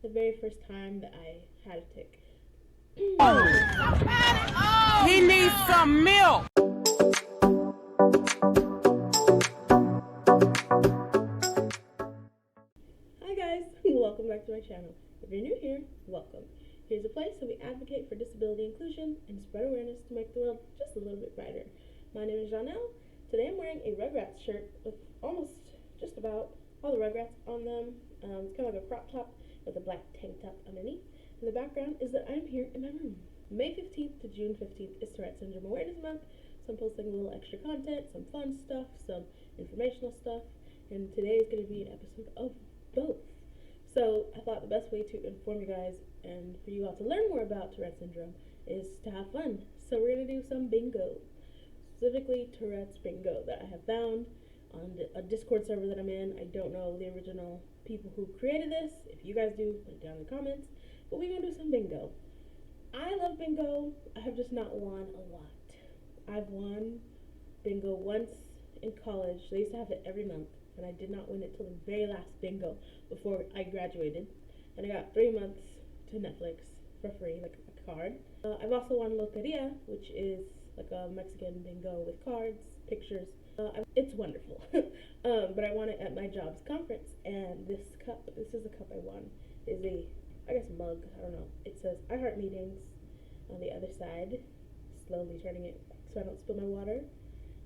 the very first time that I had a tick. He needs some milk. Hi guys, welcome back to my channel. If you're new here, welcome. Here's a place where we advocate for disability inclusion and spread awareness to make the world just a little bit brighter. My name is Janelle. Today I'm wearing a Rugrats shirt with almost just about all the Rugrats on them. It's kind of like a crop top with a black tank top underneath. And the background is that I'm here in my room. May 15th to June 15th is Tourette Syndrome Awareness Month, so I'm posting a little extra content, some fun stuff, some informational stuff, and today is going to be an episode of both. So I thought the best way to inform you guys and for you all to learn more about Tourette Syndrome is to have fun. So we're going to do some bingo, specifically Tourette's bingo that I have found on a Discord server that I'm in. I don't know the original people who created this. If you guys do, put it down in the comments. But we're going to do some bingo. I love bingo. I have just not won a lot. I've won bingo once in college. They used to have it every month, and I did not win it till the very last bingo before I graduated. And I got 3 months to Netflix for free, like a card. I've also won Loteria, which is like a Mexican bingo with cards, pictures. It's wonderful. But I won it at my job's conference, and this is the cup I won, is a, I guess, mug, I don't know. It says I heart meetings on the other side, slowly turning it so I don't spill my water.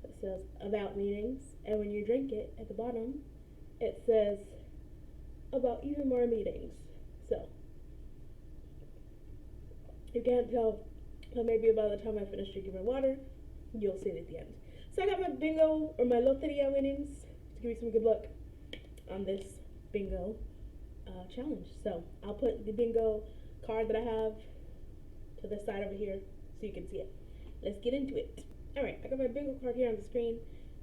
It says about meetings, and when you drink it, at the bottom, it says about even more meetings. So, you can't tell, but maybe by the time I finish drinking my water, you'll see it at the end. So I got my bingo, or my Loteria winnings, to give you some good luck on this bingo challenge. So I'll put the bingo card that I have to the side over here so you can see it. Let's get into it. Alright, I got my bingo card here on the screen.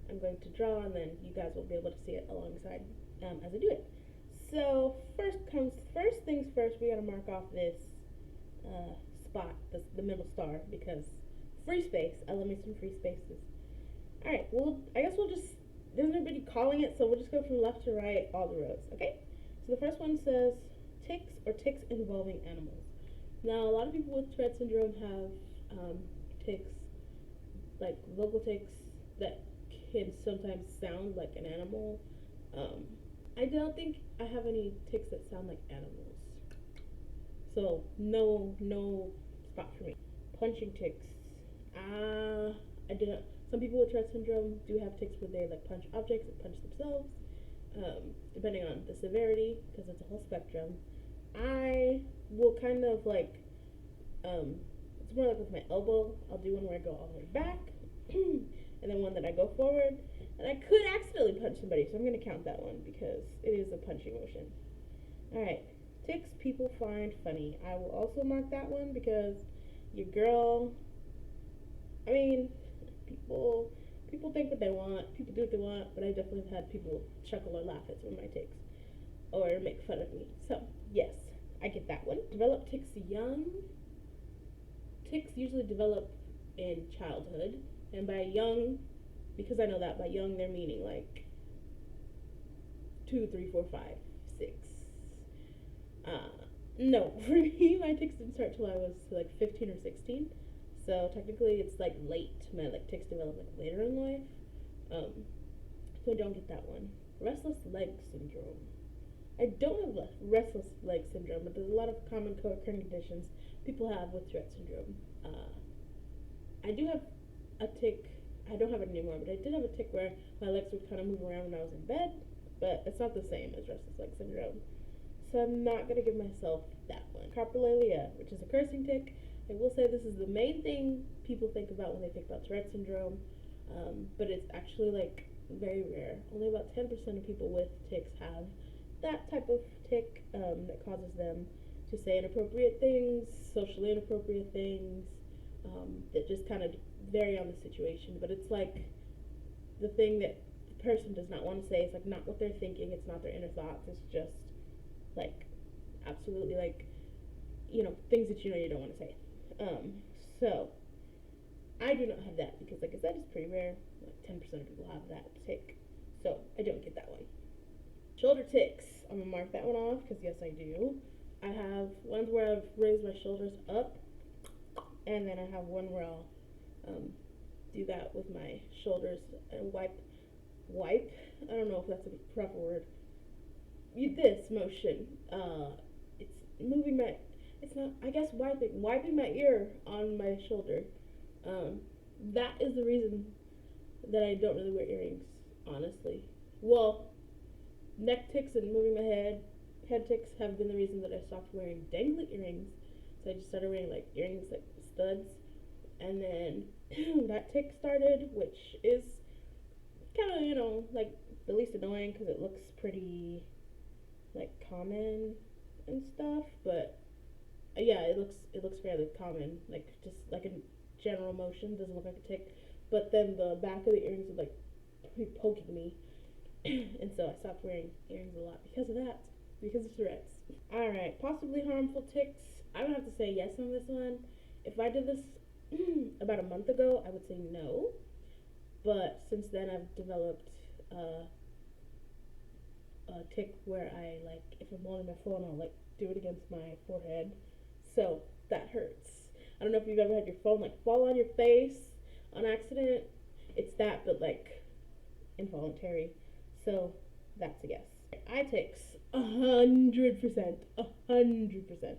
I'm going to draw, and then you guys will be able to see it alongside as I do it. So first things first, we gotta mark off this spot, the middle star, because free space. I love me some free spaces. Alright, well, I guess we'll just, there's nobody calling it, so we'll just go from left to right, all the rows, okay? So the first one says ticks or ticks involving animals. Now, a lot of people with Tourette syndrome have ticks, like vocal ticks that can sometimes sound like an animal. I don't think I have any ticks that sound like animals. So, no spot for me. Punching ticks. I didn't. Some people with Tourette syndrome do have ticks where they like punch objects and punch themselves, depending on the severity, because it's a whole spectrum. I will kind of like, it's more like with my elbow. I'll do one where I go all the way back, and then one that I go forward, and I could accidentally punch somebody, so I'm going to count that one because it is a punching motion. Alright, ticks people find funny. I will also mark that one because your girl, I mean, people think what they want, people do what they want, but I definitely have had people chuckle or laugh at some of my ticks or make fun of me. So, yes, I get that one. Develop ticks young. Ticks usually develop in childhood, and by young, because I know that, by young they're meaning like 2, 3, 4, 5, 6. No, for me, my ticks didn't start till I was like 15 or 16. So technically it's like late. My like ticks develop like later in life. So I don't get that one. Restless leg syndrome. I don't have restless leg syndrome, but there's a lot of common co-occurring conditions people have with Tourette syndrome. I do have a tick. I don't have it anymore, but I did have a tick where my legs would kind of move around when I was in bed, but it's not the same as restless leg syndrome. So I'm not going to give myself that one. Coprolalia, which is a cursing tick. I will say this is the main thing people think about when they think about Tourette syndrome, but it's actually like very rare. Only about 10% of people with ticks have that type of tick that causes them to say inappropriate things, socially inappropriate things, that just kind of vary on the situation. But it's like the thing that the person does not want to say. It's like not what they're thinking. It's not their inner thoughts. It's just like absolutely like, things that you don't want to say. So I do not have that because, like I said, it's pretty rare. Like 10% of people have that tick, so I don't get that one. Shoulder ticks. I'm gonna mark that one off because yes, I do. I have ones where I've raised my shoulders up, and then I have one where I'll do that with my shoulders and wipe. I don't know if that's a proper word. This motion. It's moving my. It's not. I guess wiping my ear on my shoulder. That is the reason that I don't really wear earrings, honestly. Well, neck ticks and moving my head ticks have been the reason that I stopped wearing dangly earrings. So I just started wearing like earrings, like studs, and then that tick started, which is kind of, like the least annoying because it looks pretty like common and stuff, but yeah, it looks fairly common, like just like a general motion, doesn't look like a tick. But then the back of the earrings are like poking me, and so I stopped wearing earrings a lot because of that, because of Tourette's. All right, possibly harmful ticks. I would have to say yes on this one. If I did this about a month ago, I would say no. But since then, I've developed a tick where I, like, if I'm holding my phone, I'll, like, do it against my forehead. So that hurts. I don't know if you've ever had your phone, like, fall on your face on accident. It's that, but, like, involuntary. So that's a yes. Eye ticks. 100%. 100%.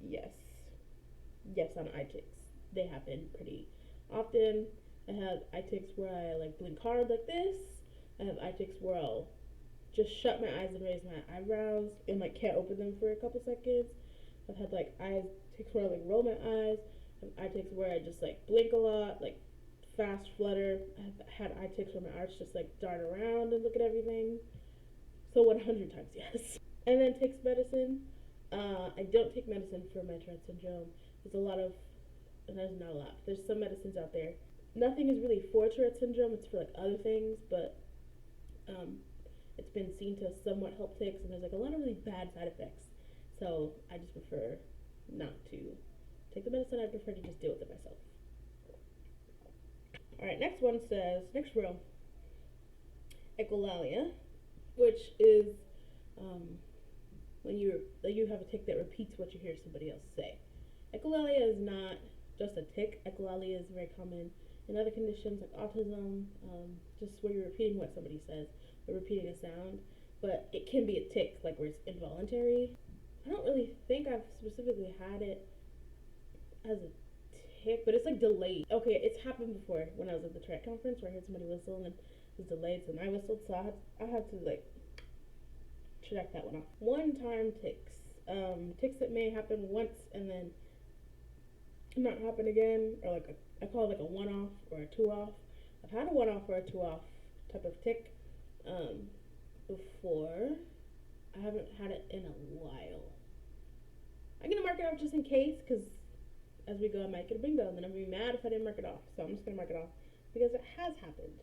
Yes. Yes on eye ticks. They happen pretty often. I have eye ticks where I like blink hard like this. I have eye ticks where I'll just shut my eyes and raise my eyebrows and like can't open them for a couple seconds. I've had like eye ticks where I like roll my eyes. I have eye ticks where I just like blink a lot, like fast flutter. I've had eye ticks where my eyes just like dart around and look at everything. So 100 times yes. And then ticks medicine. I don't take medicine for my Tourette syndrome. There's not a lot. There's some medicines out there. Nothing is really for Tourette syndrome. It's for like other things, but it's been seen to somewhat help ticks, and there's like a lot of really bad side effects. So I just prefer not to take the medicine. I prefer to just deal with it myself. All right, next one says, next row, echolalia, which is when you have a tick that repeats what you hear somebody else say. Echolalia is not just a tick. Echolalia is very common in other conditions like autism, just where you're repeating what somebody says or repeating a sound. But it can be a tick, like where it's involuntary. I don't really think I've specifically had it as a tick, but it's like delayed. Okay, it's happened before when I was at the Tourette conference where I heard somebody whistle and it was delayed, so I whistled, so I had to like check that one off. One-time ticks. Ticks that may happen once and then not happen again, or like I call it like a one-off or a two-off. I've had a one-off or a two-off type of tick before. I haven't had it in a while. I'm gonna mark it off just in case, because as we go I might get a bingo and then I'm gonna be mad if I didn't mark it off. So I'm just gonna mark it off because it has happened.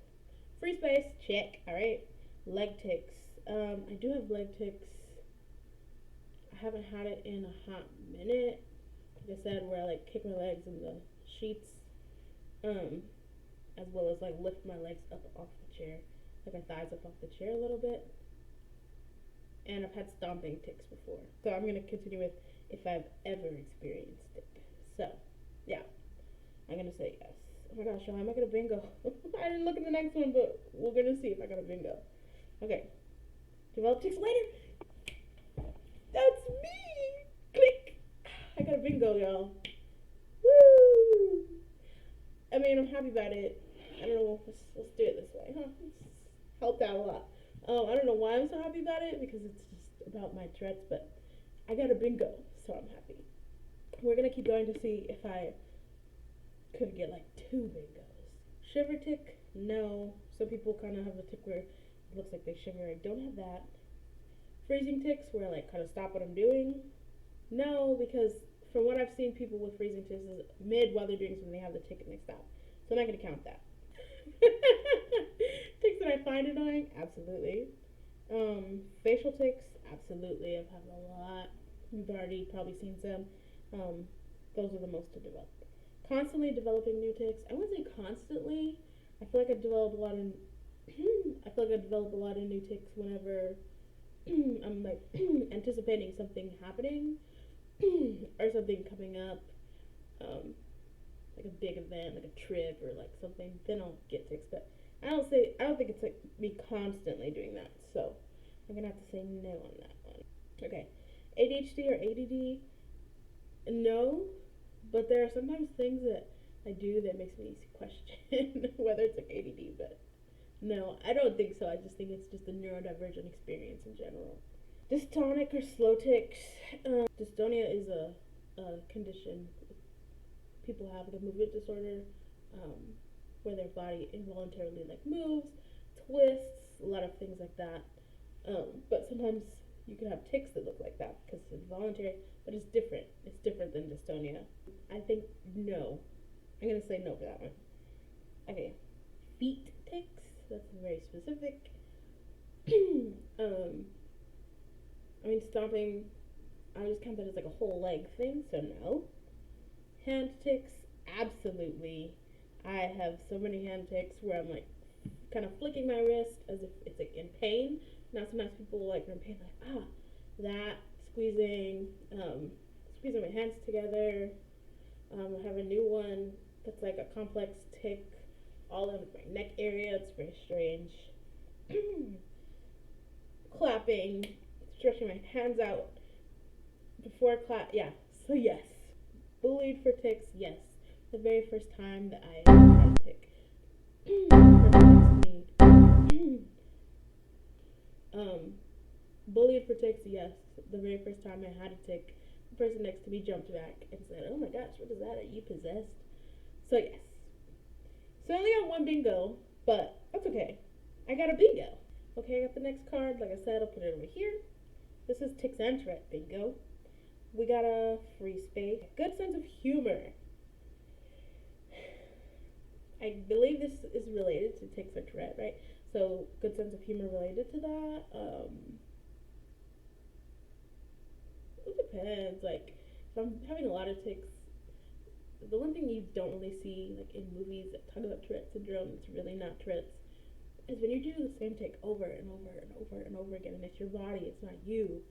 Free space, check. Alright. Leg ticks. I do have leg ticks. I haven't had it in a hot minute. Like I said, where I like kick my legs in the sheets, as well as like lift my legs up off the chair, like my thighs up off the chair a little bit. And I've had stomping ticks before. So I'm gonna continue with if I've ever experienced it. So, yeah, I'm gonna say yes. Oh my gosh, y'all, I might get a bingo. I didn't look at the next one, but we're gonna see if I got a bingo. Okay, develop ticks later. That's me. Click. I got a bingo, y'all. Woo! I mean, I'm happy about it. I don't know. Let's do it this way, huh? It's helped out a lot. I don't know why I'm so happy about it, because it's just about my Tourette's, but I got a bingo, so I'm happy. We're gonna keep going to see if I could get like 2 bingos. Shiver tick? No. Some people kind of have a tick where it looks like they shiver. I don't have that. Freezing ticks, where I like kind of stop what I'm doing? No, because from what I've seen, people with freezing ticks is mid while they're doing something, they have the tick and they stop. So I'm not gonna count that. Ticks that I find annoying? Absolutely. Facial ticks? Absolutely. I've had a lot. You've already probably seen some. Those are the most to develop. Constantly developing new ticks. I wouldn't say constantly. I feel like I develop a lot of new ticks whenever I'm like anticipating something happening or something coming up, like a big event, like a trip or like something, then I'll get tics. But I don't think it's like me constantly doing that. So I'm gonna have to say no on that one. Okay, ADHD or ADD? No, but there are sometimes things that I do that makes me question whether it's like ADD. But no, I don't think so. I just think it's just a neurodivergent experience in general. Dystonic or slow tics. Dystonia is a condition people have, like a movement disorder, um, where their body involuntarily like moves, twists, a lot of things like that. But sometimes you can have tics that look like that because it's involuntary, but it's different. It's different than dystonia. I think no. I'm gonna say no for that one. Okay, feet tics. That's very specific. I mean, stomping, I just count that as like a whole leg thing, so no. Hand tics, absolutely. I have so many hand tics where I'm like kind of flicking my wrist as if it's like in pain. Now sometimes people like are in pain, like that squeezing my hands together. I have a new one that's like a complex tic all in my neck area. It's very strange. Clapping, stretching my hands out before clap. Yeah, so yes. Bullied for tics, yes. The very first time that I had a tic. Bullied for tics, yes. The very first time I had a tic, the person next to me jumped back and said, "Oh my gosh, what is that? Are you possessed?" So yes. So I only got one bingo, but that's okay. I got a bingo. Okay, I got the next card. Like I said, I'll put it over here. This is tics and Tourette bingo. We got a free space. Good sense of humor. I believe this is related to tics or Tourette, right? So good sense of humor related to that. It depends. Like if I'm having a lot of tics, the one thing you don't really see like in movies that talk about Tourette syndrome, it's really not Tourette's, is when you do the same tic over and over and over and over again, and it's your body, it's not you.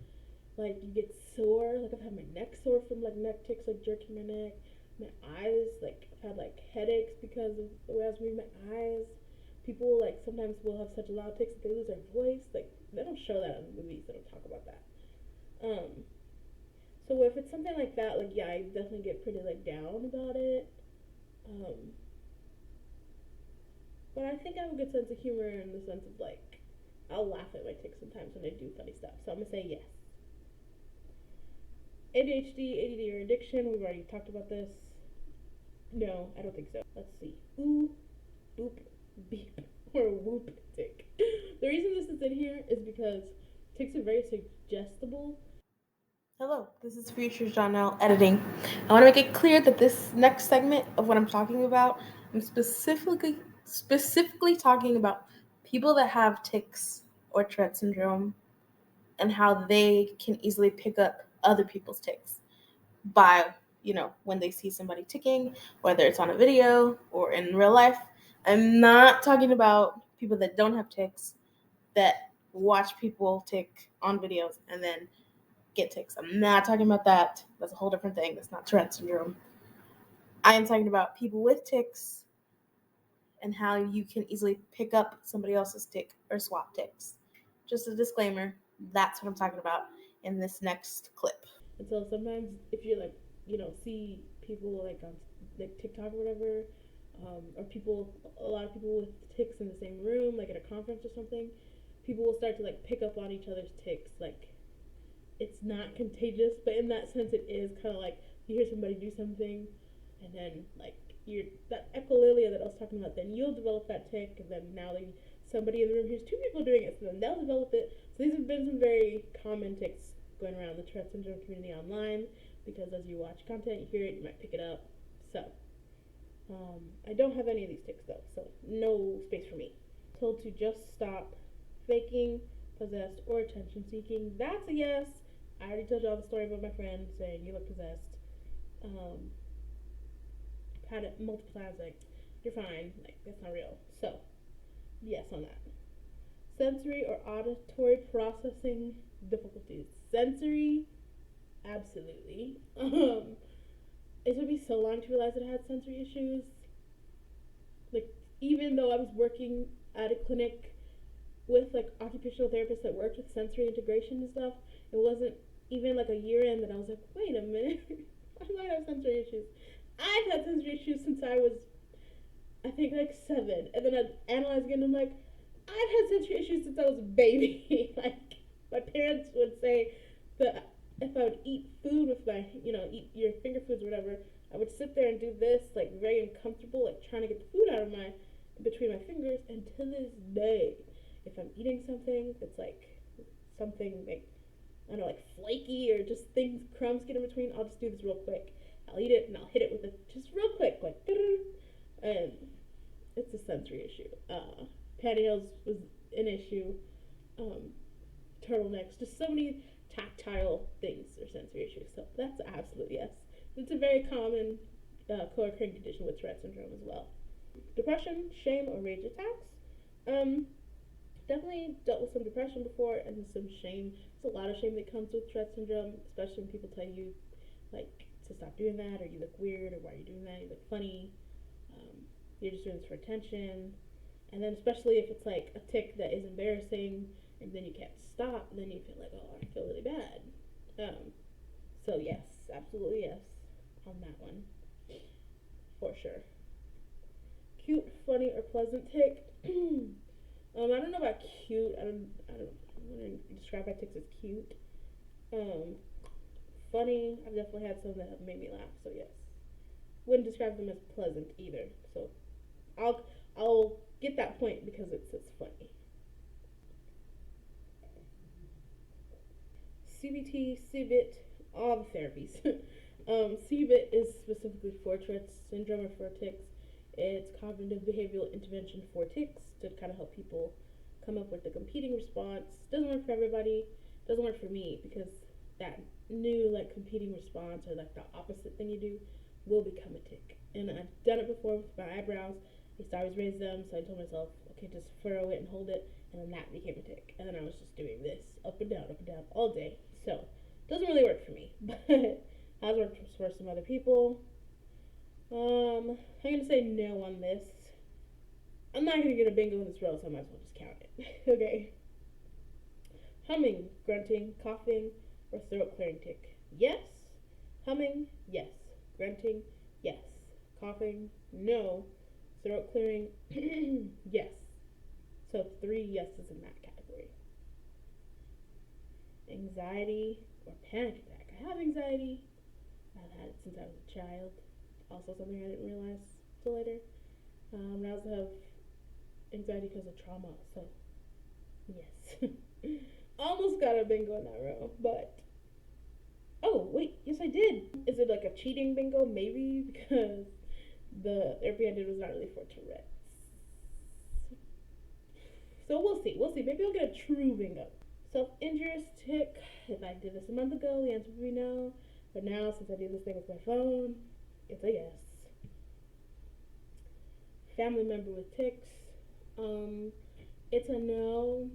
Like you get sore. Like I've had my neck sore from like neck tics, like jerking my neck. My eyes, like I've had like headaches because of the way I was moving my eyes. People like sometimes will have such loud tics that they lose their voice. Like they don't show that in the movies. They don't talk about that. So if it's something like that, like yeah, I definitely get pretty like down about it. Um, but I think I have a good sense of humor in the sense of like I'll laugh at my tics sometimes when I do funny stuff. So I'm gonna say yes. ADHD, ADD, or addiction. We've already talked about this. No, I don't think so. Let's see. Ooh, boop, beep, or whoop tic. The reason this is in here is because tics are very suggestible. Hello, this is Future Janelle editing. I want to make it clear that this next segment of what I'm talking about, I'm specifically talking about people that have tics or Tourette syndrome and how they can easily pick up other people's tics by, when they see somebody ticking, whether it's on a video or in real life. I'm not talking about people that don't have tics that watch people tick on videos and then get tics. I'm not talking about that. That's a whole different thing. That's not Tourette syndrome. I am talking about people with tics and how you can easily pick up somebody else's tic or swap tics. Just a disclaimer, that's what I'm talking about in this next clip. And so sometimes if you like, see people like on like TikTok or whatever, or a lot of people with tics in the same room, like at a conference or something, people will start to like pick up on each other's tics. Like it's not contagious, but in that sense it is kind of like you hear somebody do something and then like you're that echolalia that I was talking about, then you'll develop that tic, and then now somebody in the room hears two people doing it, so then they'll develop it. So these have been some very common tics going around the Tourette syndrome community online, because as you watch content, you hear it, you might pick it up. So I don't have any of these tics though, so no space for me. Told to just stop faking, possessed, or attention seeking. That's a yes. I already told y'all the story about my friend saying you look possessed. Had it multiple times, like you're fine, like that's not real. So yes on that. Sensory or auditory processing difficulties. Sensory, absolutely. It took me so long to realize that I had sensory issues. Like, even though I was working at a clinic with like occupational therapists that worked with sensory integration and stuff, it wasn't even like a year in that I was like, wait a minute, why do I have sensory issues? I've had sensory issues since I was, I think, like 7, and then I analyzed again, and I'm like, I've had sensory issues since I was a baby. Like, my parents would say that if I would eat food with my, eat your finger foods or whatever, I would sit there and do this, like, very uncomfortable, like, trying to get the food out of between my fingers, and to this day, if I'm eating something that's, like, something, like, I don't know, like, flaky, or just things, crumbs get in between, I'll just do this real quick. I'll eat it, and I'll hit it with it just real quick, like, and it's a sensory issue. Pantyhose was an issue. Turtlenecks, just so many tactile things are sensory issues. So that's an absolute yes. It's a very common co-occurring condition with Tourette syndrome as well. Depression, shame, or rage attacks. Definitely dealt with some depression before and some shame. There's a lot of shame that comes with Tourette syndrome, especially when people tell you, like, to stop doing that, or you look weird, or why are you doing that, you look funny, you're just doing this for attention. And then especially if it's like a tic that is embarrassing and then you can't stop, then you feel like, oh, I feel really bad. So yes, absolutely yes on that one, for sure. Cute, funny, or pleasant tic. I don't know about cute. I wouldn't describe my tics as cute. Funny, I've definitely had some that have made me laugh, so yes. Wouldn't describe them as pleasant either, so I'll get that point because it's funny. CBT, CBIT, all the therapies. CBIT is specifically for Tourette syndrome or for tics. It's cognitive behavioral intervention for tics to kind of help people come up with a competing response. Doesn't work for everybody. Doesn't work for me because that new like competing response or like the opposite thing you do will become a tic. And I've done it before with my eyebrows. I used to always raise them, so I told myself, okay, just furrow it and hold it, and then that became a tic. And then I was just doing this up and down all day. So it doesn't really work for me, but it has worked for some other people. I'm gonna say no on this. I'm not gonna get a bingo in this row, so I might as well just count it. Okay. Humming, grunting, coughing, or throat clearing tic. Yes. Humming, yes. Grunting, yes. Coughing, no. Throat clearing, yes. So 3 yeses in that category. Anxiety or panic attack. I have anxiety. I've had it since I was a child. Also something I didn't realize till later. I also have anxiety because of trauma, so yes. Almost got a bingo in that row, but oh wait, yes I did. Is it like a cheating bingo? Maybe, because the therapy I did was not really for Tourette's. So we'll see. Maybe I'll get a true bingo. Self-injurious tic. If I did this a month ago, the answer would be no. But now, since I do this thing with my phone, it's a yes. Family member with tics. It's a no.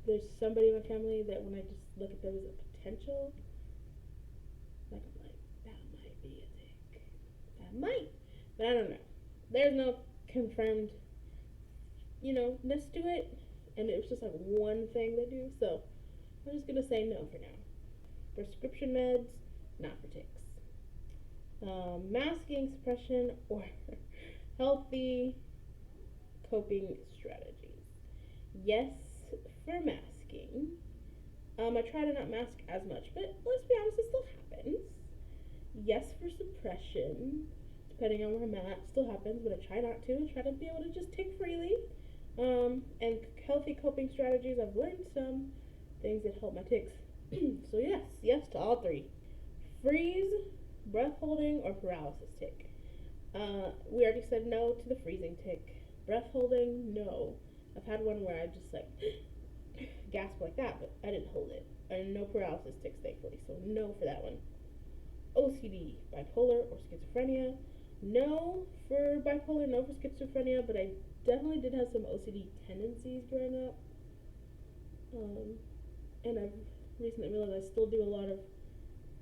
There's somebody in my family that when I just look at them as a potential, like I'm like, that might be a tic. That might. But I don't know. There's no confirmed, ness to it. And it was just like one thing they do. So I'm just going to say no for now. Prescription meds, not for tics. Masking, suppression, or healthy coping strategies. Yes for masking. I try to not mask as much, but let's be honest, it still happens. Yes for suppression. Depending on where I'm at, still happens, but I try not to. I try to be able to just tick freely. And healthy coping strategies, I've learned some things that help my tics. So yes to all 3. Freeze, breath holding, or paralysis tic. We already said no to the freezing tic. Breath holding, no. I've had one where I just like gasp like that, but I didn't hold it. And no paralysis tics, thankfully, so no for that one. OCD, bipolar, or schizophrenia. No for bipolar, no for schizophrenia, but I definitely did have some OCD tendencies growing up. And I've recently realized I still do a lot of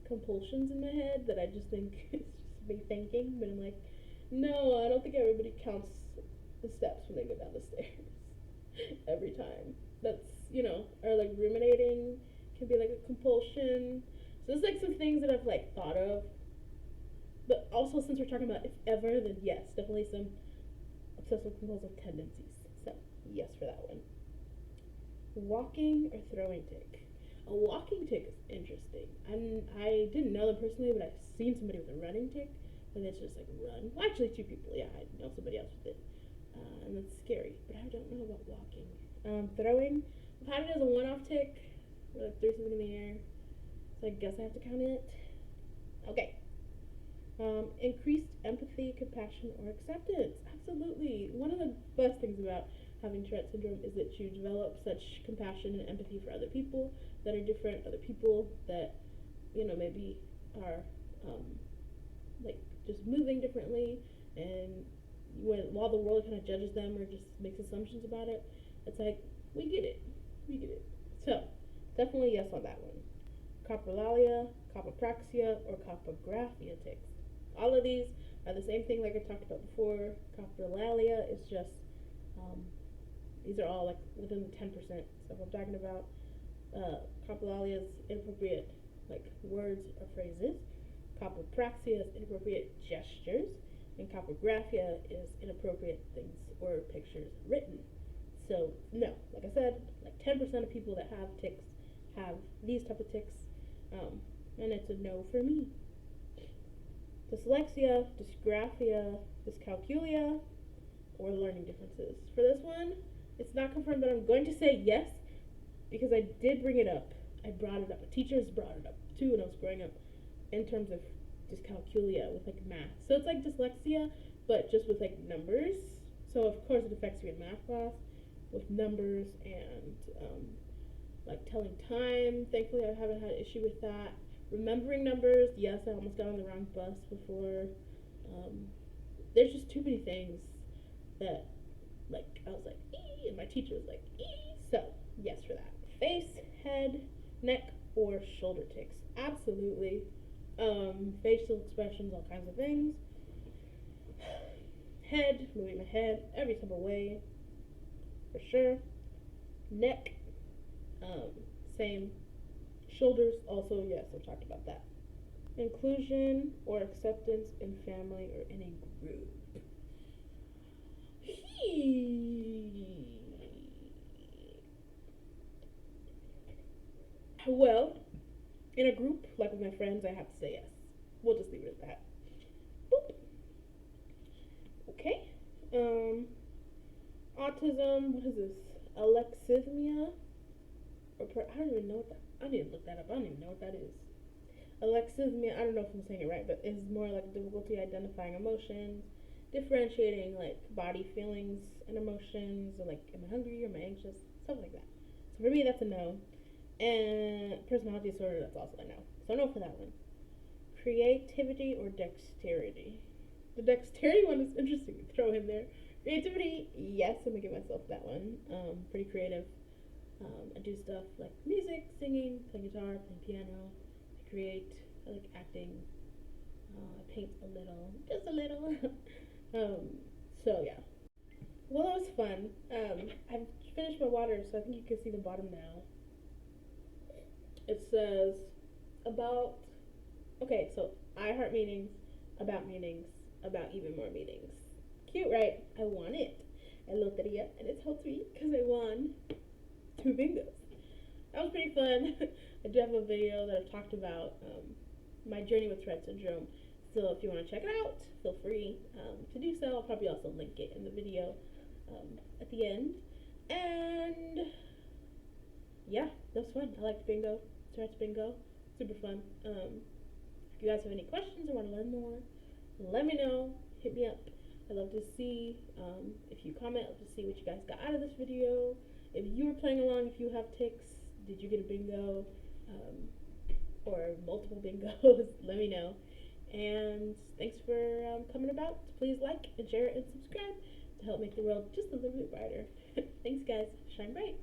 compulsions in my head that I just think it's just me thinking, but I'm like, no, I don't think everybody counts the steps when they go down the stairs every time. That's, or like ruminating can be like a compulsion. So there's like some things that I've like thought of, but also since we're talking about if ever, then yes, definitely some obsessive compulsive tendencies. So yes for that one. Walking or throwing tick. A walking tick is interesting. I didn't know them personally, but I've seen somebody with a running tick, and it's just like run. Well, actually, two people. Yeah, I know somebody else with it, and that's scary. But I don't know about walking. Throwing. I've had it as a one-off tick, where like threw something in the air. So I guess I have to count it. Okay. Increased empathy, compassion, or acceptance. Absolutely. One of the best things about having Tourette syndrome is that you develop such compassion and empathy for other people that are different, other people that, maybe are, like, just moving differently, and while the world kind of judges them or just makes assumptions about it, it's like, we get it. So, definitely yes on that one. Coprolalia, copopraxia, or copographia tics. All of these are the same thing like I talked about before. Coprolalia is just, these are all like within the 10% stuff I'm talking about. Coprolalia is inappropriate like words or phrases. Copopraxia is inappropriate gestures. And copographia is inappropriate things or pictures written. So, no, like I said, like 10% of people that have tics have these type of tics, and it's a no for me. Dyslexia, dysgraphia, dyscalculia, or learning differences. For this one, it's not confirmed, but I'm going to say yes because I did bring it up. I brought it up. Teachers brought it up too when I was growing up in terms of dyscalculia with like math. So it's like dyslexia, but just with like numbers. So of course it affects you in math class with numbers and like telling time. Thankfully, I haven't had an issue with that. Remembering numbers, yes, I almost got on the wrong bus before. There's just too many things that, like, I was like, ee, and my teacher was like, ee. So, yes for that. Face, head, neck, or shoulder tics. Absolutely. Facial expressions, all kinds of things. Head, moving my head every type of way, for sure. Neck, same. Shoulders, also, yes, I've talked about that. Inclusion or acceptance in family or any group. Well, in a group, like with my friends, I have to say yes. We'll just leave it at that. Boop. Okay. Autism, what is this? Alexithymia? I don't even know what that, I need to look that up. I don't even know what that is. Alexithymia, I don't know if I'm saying it right, but it's more like difficulty identifying emotions, differentiating like body feelings and emotions, or like, am I hungry, am I anxious, stuff like that. So for me, that's a no. And personality disorder, that's also a no. So no for that one. Creativity or dexterity. The dexterity one is interesting to throw in there. Creativity, yes, I'm gonna give myself that one. Pretty creative. I do stuff like music, singing, playing guitar, playing piano. I create. I like acting. I paint a little, just a little. So yeah. Well, that was fun. I've finished my water, so I think you can see the bottom now. It says about. Okay, so I heart meetings, about even more meetings. Cute, right? I won it. I looked at it and it's helped me because I won 2 bingos. That was pretty fun. I do have a video that I've talked about my journey with Tourette syndrome. So if you want to check it out, feel free to do so. I'll probably also link it in the video at the end. And yeah, that was fun. I liked bingo. Tourette's bingo. Super fun. If you guys have any questions or want to learn more, let me know. Hit me up. I'd love to see, if you comment, I'd love to see what you guys got out of this video. If you were playing along, if you have tics, did you get a bingo, or multiple bingos, let me know. And thanks for coming about. Please like and share and subscribe to help make the world just a little bit brighter. Thanks guys. Shine bright.